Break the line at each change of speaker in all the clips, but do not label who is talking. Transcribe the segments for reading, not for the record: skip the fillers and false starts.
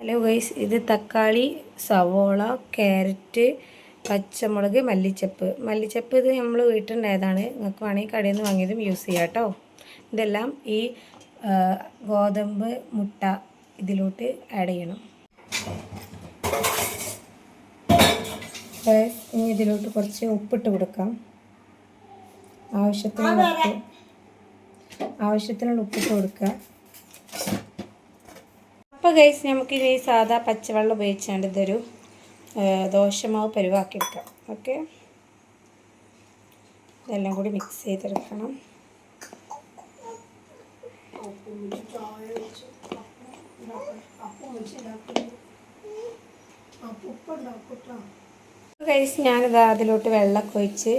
Hello guys, ഇത് തക്കാളി, സവോള, ക്യാരറ്റ്, പച്ചമുളക്, മല്ലിച്ചപ്പ് ഇത് നമ്മൾ വീട്ടിലുണ്ടായതാണ്. നിങ്ങൾക്ക് വേണമെങ്കിൽ കടയിൽ നിന്ന് വാങ്ങിയതും യൂസ് ചെയ്യാം കേട്ടോ. ഇതെല്ലാം ഈ ഗോതമ്പ് മുട്ട ഇതിലോട്ട് ആഡ് ചെയ്യണം. ഇനി ഇതിലോട്ട് കുറച്ച് ഉപ്പിട്ട് കൊടുക്കാം. ആവശ്യത്തിനുള്ള ഉപ്പിട്ട് കൊടുക്കുക. അപ്പോൾ ഗൈസ്, നമുക്കിനി സാധാ പച്ചവെള്ളം ഉപയോഗിച്ചാണ്ട് ഇതൊരു ദോശമാവ് പരുവാക്കി എടുക്കാം. ഓക്കെ, ഇതെല്ലാം കൂടി മിക്സ് ചെയ്തെടുക്കണം. ഗൈസ്, ഞാനിത് അതിലോട്ട് വെള്ളമൊക്കെ ഒഴിച്ച്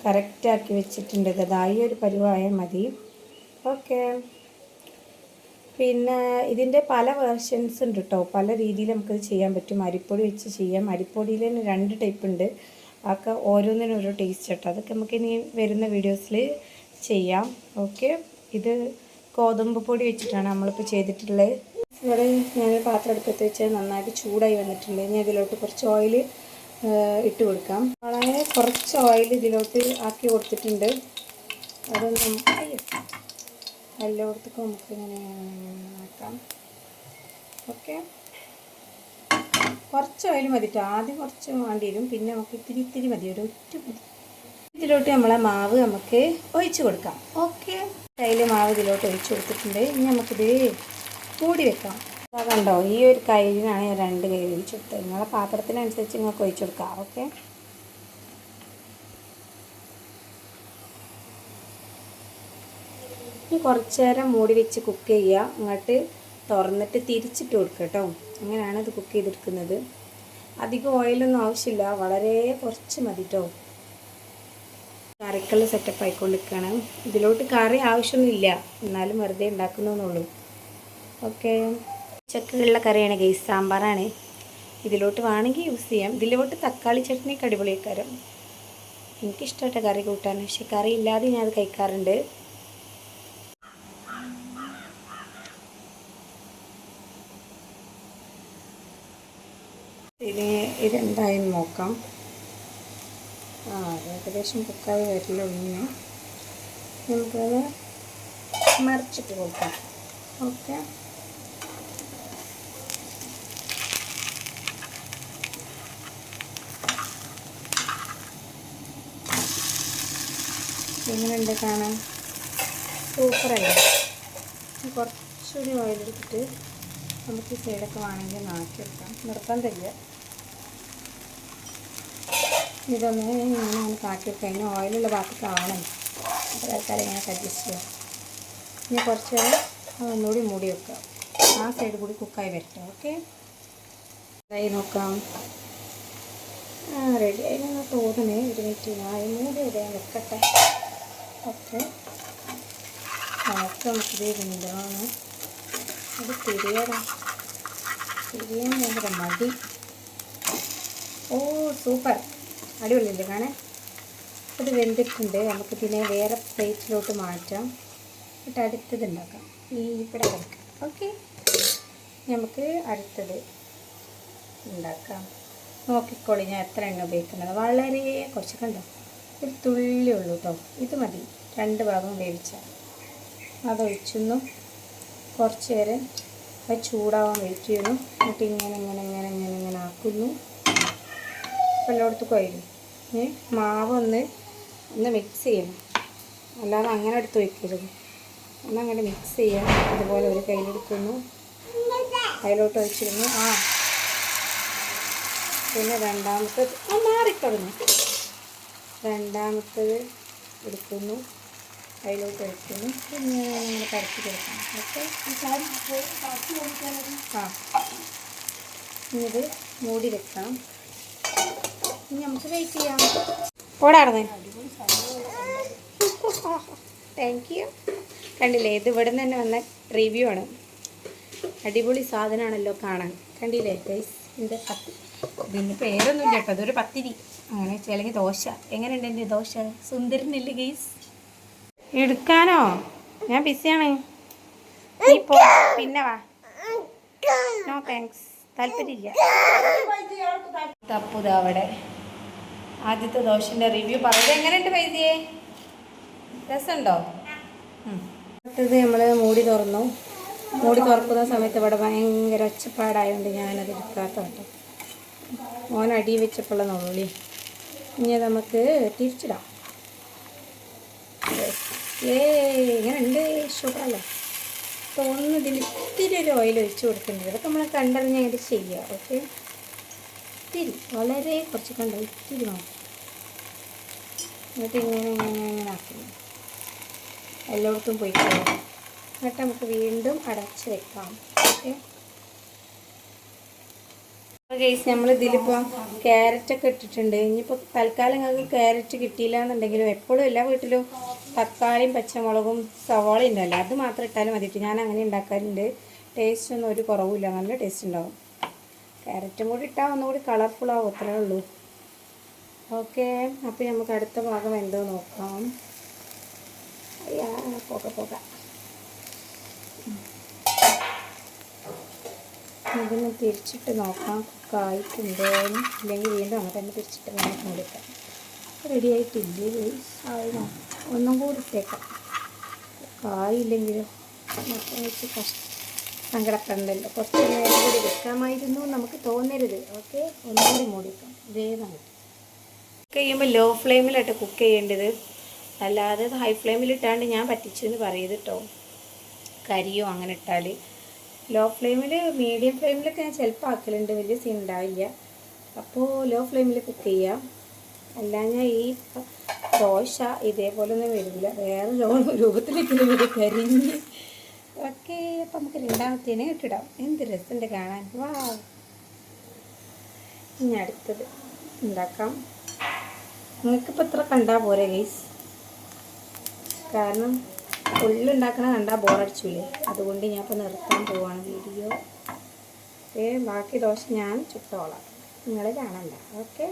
കറക്റ്റാക്കി വെച്ചിട്ടുണ്ട്. ഇതായി ഒരു പരുവായാൽ മതി. ഓക്കെ, പിന്നെ ഇതിൻ്റെ പല വേർഷൻസ് ഉണ്ട് കേട്ടോ. പല രീതിയിൽ നമുക്കിത് ചെയ്യാൻ പറ്റും. അരിപ്പൊടി വെച്ച് ചെയ്യാം. അരിപ്പൊടിയിൽ തന്നെ 2 ടൈപ്പ് ഉണ്ട്. അതൊക്കെ ഓരോന്നിനും ഓരോ ടേസ്റ്റ് കേട്ടോ. അതൊക്കെ നമുക്കിനി വരുന്ന വീഡിയോസിൽ ചെയ്യാം. ഓക്കെ, ഇത് ഗോതമ്പ് പൊടി വെച്ചിട്ടാണ് നമ്മളിപ്പോൾ ചെയ്തിട്ടുള്ളത്. ഇവിടെ ഞാനൊരു പാത്രം എടുത്ത് വെച്ച് നന്നായിട്ട് ചൂടായി വന്നിട്ടുണ്ട്. ഇനി ഇതിലോട്ട് കുറച്ച് ഓയിൽ ഇട്ട് കൊടുക്കാം. വളരെ കുറച്ച് ഓയിൽ ഇതിലോട്ട് ആക്കി കൊടുത്തിട്ടുണ്ട്. അതൊന്ന് എല്ലായിടത്തേക്കും നമുക്ക് ഇങ്ങനെ ആക്കാം. ഓക്കെ, കുറച്ച് ഓയിൽ മതി കേട്ടോ. ആദ്യം കുറച്ച് വേണ്ടി വരും, പിന്നെ നമുക്ക് ഇത്തിരി മതി, ഒരു ഒറ്റ മതി. ഇതിലോട്ട് നമ്മളെ മാവ് നമുക്ക് ഒഴിച്ച് കൊടുക്കാം. ഓക്കെ, കയ്യിൽ മാവ് ഇതിലോട്ട് ഒഴിച്ച് കൊടുത്തിട്ടുണ്ട്. ഇനി നമുക്കിത് മൂടി വെക്കാം. കണ്ടോ, ഈ ഒരു കയ്യിലാണ് ഞാൻ 2 കൈ ഒഴിച്ച് കൊടുത്തത്. നിങ്ങളെ പാത്രത്തിനനുസരിച്ച് നിങ്ങൾക്ക് ഒഴിച്ച് കൊടുക്കാം. ഓക്കെ, കുറച്ച് നേരം മൂടി വെച്ച് കുക്ക് ചെയ്യുക. എന്നിട്ട് തുറന്നിട്ട് തിരിച്ചിട്ട് കൊടുക്കുക കേട്ടോ. അങ്ങനെയാണ് ഇത് കുക്ക് ചെയ്തെടുക്കുന്നത്. അധികം ഓയിലൊന്നും ആവശ്യമില്ല, വളരെ കുറച്ച് മതി കേട്ടോ. കറിക്കുള്ള സെറ്റപ്പ് ആയിക്കൊണ്ടിരിക്കുകയാണ്. ഇതിലോട്ട് കറി ആവശ്യമൊന്നുമില്ല, എന്നാലും വെറുതെ ഉണ്ടാക്കുന്നതെന്നുള്ളൂ. ഓക്കെ, ഉച്ചക്കുള്ള കറിയാണ് ഗൈസ്, സാമ്പാറാണ്. ഇതിലോട്ട് വേണമെങ്കിൽ യൂസ് ചെയ്യാം. ഇതിലോട്ട് തക്കാളി ചട്നിക്ക് അടിപൊളിയാക്കാരം. എനിക്കിഷ്ടമായിട്ട് കറി കൂട്ടാൻ, പക്ഷെ കറി ഇല്ലാതെ ഞാൻ അത് കഴിക്കാറുണ്ട്. ഇതെന്തായാലും നോക്കാം. ഏകദേശം കുക്കായി വരില്ല. ഒന്നിന് നമുക്കത് മറിച്ചിട്ട് കൊടുക്കാം. ഓക്കെ, എങ്ങനെയുണ്ട് കാണാൻ? സൂപ്പറല്ലേ? കുറച്ചുകൂടി ഓയിലെടുത്തിട്ട് നമുക്ക് ഈ സൈഡൊക്കെ വേണമെങ്കിൽ നാക്കിയെടുക്കാം. നിർബന്ധമില്ല. ഇതൊന്ന് ഇങ്ങനെ കാട്ടിയെടുക്കാം. അതിന് ഓയിലുള്ള ഭാഗത്തൊക്കെ ആവണം. അപ്പോൾ ആൾക്കാരെ ഇങ്ങനെ അഡ്ജസ്റ്റ് ചെയ്യാം. ഇനി കുറച്ച് നേരം ഒന്നുകൂടി മൂടി വെക്കാം. ആ സൈഡ് കൂടി കുക്കായി വരട്ടെ. ഓക്കെ, ഇതായി നോക്കാം. റെഡി ആയിരുന്നു തോന്നണേ. ഒരു മിനിറ്റ് ഞാൻ മൂടി ഇടാൻ വെക്കട്ടെ. ഓക്കെ, നമുക്കിത് എന്താണ് അത് തിരിയാൻ ഭയങ്കര മടി. ഓ സൂപ്പർ, അടിപൊളിയല്ലേ കാണാൻ? ഇത് വെന്തിട്ടുണ്ട്. നമുക്കിതിനെ വേറെ പ്ലേറ്റിലോട്ട് മാറ്റാം. എന്നിട്ട് അടുത്തത് ഉണ്ടാക്കാം. ഇവിടെ കിടക്കാം. ഓക്കെ, നമുക്ക് അടുത്തത് ഉണ്ടാക്കാം. നോക്കിക്കോളി, ഞാൻ എത്ര എണ്ണ ഉപയോഗിക്കുന്നത്. വളരെ കുറച്ച് കണ്ടോ, ഒരു തുള്ളി ഉള്ളൂ കേട്ടോ. ഇത് മതി 2 ഭാഗം വേവിച്ചാൽ. അതൊഴിച്ചൊന്നും കുറച്ച് നേരം അത് ചൂടാവാൻ വെയിറ്റ് ചെയ്യുന്നു. എന്നിട്ട് ഇങ്ങനെ ആക്കുന്നു. എല്ലായിടത്തും ആയിരുന്നു. മാവ് ഒന്ന് മിക്സ് ചെയ്യണം, അല്ലാതെ അങ്ങനെ എടുത്ത് വയ്ക്കരുത്. ഒന്നങ്ങനെ മിക്സ് ചെയ്യാം. ഇതുപോലെ ഒരു കയ്യിലെടുക്കുന്നു, കയ്യിലോട്ട് വെച്ചിരുന്നു. പിന്നെ രണ്ടാമത്തത് മാറിക്കളഞ്ഞു. രണ്ടാമത്തത് എടുക്കുന്നു, കയ്യിലോട്ട് വെക്കുന്നു. പിന്നെ അങ്ങനെ പരത്തി കൊടുക്കണം. ഇനി ഇത് മൂടി വെക്കാം. ഇനി നമുക്ക് വെയിറ്റ് ചെയ്യാം. ഓടാർന്നേ. Thank you. കണ്ടില്ലേ, ഇത് ഇവിടെ നിന്ന് തന്നെ വന്ന റിവ്യൂ ആണ്. അടിപൊളി സാധനമാണല്ലോ കാണാൻ. കണ്ടില്ലേ ഗൈസ്, ഇതിൻ്റെ ഇതിൻ്റെ പേരൊന്നുമില്ല കേട്ടോ. അതൊരു പത്തിരി അങ്ങനെ അല്ലെങ്കിൽ ദോശ. എങ്ങനെയുണ്ട് എൻ്റെ ദോശ? സുന്ദരനില്ലേ ഗൈസ്? എടുക്കാനോ? ഞാൻ ബിസിയാണ്. നീ പോ, പിന്നെ വാ. No thanks. താല്പര്യമില്ല. തപ്പുത അവിടെ ആദ്യത്തെ ദോശൻ്റെ റിവ്യൂ പറയുന്നത്. എങ്ങനെയുണ്ട് വൈദ്യേ? രസമുണ്ടോ? അടുത്തത് നമ്മൾ മൂടി തുറന്നു. മൂടി തുറക്കുന്ന സമയത്ത് ഇവിടെ ഭയങ്കര ഒച്ചപ്പാടായതുകൊണ്ട് ഞാനത് എടുക്കാത്ത കേട്ടോ. മോൻ അടി വെച്ചപ്പോഴുള്ള നുള്ളി. ഇനി നമുക്ക് തിരിച്ചിടാം. ഇങ്ങനെ ഉണ്ട്, ഷുഗറല്ലേ തോന്നുന്നു. ഇതിൽ ഇത്തിരി ഒരു ഓയിൽ ഒഴിച്ച് കൊടുക്കേണ്ടത്. അതൊക്കെ നമ്മൾ കണ്ടറിഞ്ഞായിട്ട് ചെയ്യുക. ഓക്കെ, ഇത്തിരി വളരെ കുറച്ച് കണ്ടോ, ഇത്തിരി നോക്കാം. എന്നിട്ട് ഇങ്ങനെ ആക്കുന്നു. എല്ലായിടത്തും പോയി കഴിയും. എന്നിട്ട് നമുക്ക് വീണ്ടും അടച്ച് വെക്കാം. ഓക്കെ ഗൈസ്, നമ്മൾ ഇതിലിപ്പോൾ ക്യാരറ്റൊക്കെ ഇട്ടിട്ടുണ്ട്. ഇനിയിപ്പോൾ തൽക്കാലം നിങ്ങൾക്ക് ക്യാരറ്റ് കിട്ടിയില്ല എന്നുണ്ടെങ്കിലും എപ്പോഴും എല്ലാ വീട്ടിലും തക്കാളിയും പച്ചമുളകും സവാളയും ഉണ്ടല്ലോ, അത് മാത്രം ഇട്ടാലും മതിയിട്ട് ഞാൻ അങ്ങനെ ഉണ്ടാക്കാറുണ്ട്. ടേസ്റ്റൊന്നും ഒരു കുറവില്ല, നല്ല ടേസ്റ്റ് ഉണ്ടാവും. ക്യാരറ്റും കൂടി ഇട്ടാൽ ഒന്നുകൂടി കളർഫുള്ളാവും, അത്രേ ഉള്ളൂ. ഓക്കെ, അപ്പോൾ നമുക്ക് അടുത്ത ഭാഗം എന്തോ നോക്കാം. പോക ഇതിന് തിരിച്ചിട്ട് നോക്കാം കുക്കായിട്ടുണ്ടോ. ഇല്ലെങ്കിൽ വീണ്ടും അങ്ങനെ തന്നെ തിരിച്ചിട്ട് നമുക്ക് കൊടുക്കാം. റെഡി ആയിട്ടില്ലേ? ആയി നോക്കാം. ഒന്നും കൂടി ഇട്ടേക്കാം. കായില്ലെങ്കിലോ വെച്ച് സങ്കടപ്പെടണ്ടല്ലോ. കുറച്ച് നേരം കൂടി വെക്കാമായിരുന്നു നമുക്ക് തോന്നരുത്. ഓക്കെ, ഒന്നും കൂടി മൂടിക്കാം. വേഗം കുക്ക് ചെയ്യുമ്പോൾ ലോ ഫ്ലെയിമിലായിട്ട് കുക്ക് ചെയ്യേണ്ടത്, അല്ലാതെ ഹൈ ഫ്ലെയിമിലിട്ടാണ്ട് ഞാൻ പറ്റിച്ചെന്ന് പറയരുത് കേട്ടോ. കരിയോ അങ്ങനെ ഇട്ടാൽ ലോ ഫ്ലെയിമിൽ, മീഡിയം ഫ്ലെയിമിലൊക്കെ ഞാൻ ചിലപ്പോൾ ആക്കലുണ്ട്, വലിയ സീൻ ഉണ്ടാവില്ല. അപ്പോൾ ലോ ഫ്ലെയിമിൽ കുക്ക് ചെയ്യാം. അല്ലാഞ്ഞാൽ ഈ ദോശ ഇതേപോലെ ഒന്നും വരില്ല, വേറെ രൂപത്തിലേക്കില്ല വരും, കരിഞ്ഞ്. ഓക്കെ, അപ്പം നമുക്ക് രണ്ടാമത്തേനെ ഇട്ടിടാം. എന്ത് രസമുണ്ട് കാണാൻ. വാ, ഇനി അടുത്തത് ഉണ്ടാക്കാം. നിങ്ങൾക്കിപ്പോൾ ഇത്ര കണ്ടാൽ പോരെ ഗൈസ്, കാരണം ഉള്ളുണ്ടാക്കണ കണ്ടാൽ ബോറടിച്ചില്ലേ. അതുകൊണ്ട് ഞാൻ ഇപ്പോൾ നിർത്താൻ പോവാണ് വീഡിയോ. ബാക്കി ദോശ ഞാൻ ചുട്ടോളാം, നിങ്ങൾ കാണണ്ട. ഓക്കെ,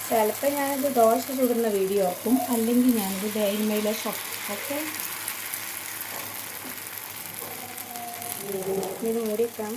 ചിലപ്പോൾ ഞാനിത് ദോശ ചുടുന്ന വീഡിയോ ആക്കും, അല്ലെങ്കിൽ ഞാനിത് ഡെയിൻമേലെ ഷോപ്പ്. ഓക്കെ, ഇത് മൂടിക്കാം.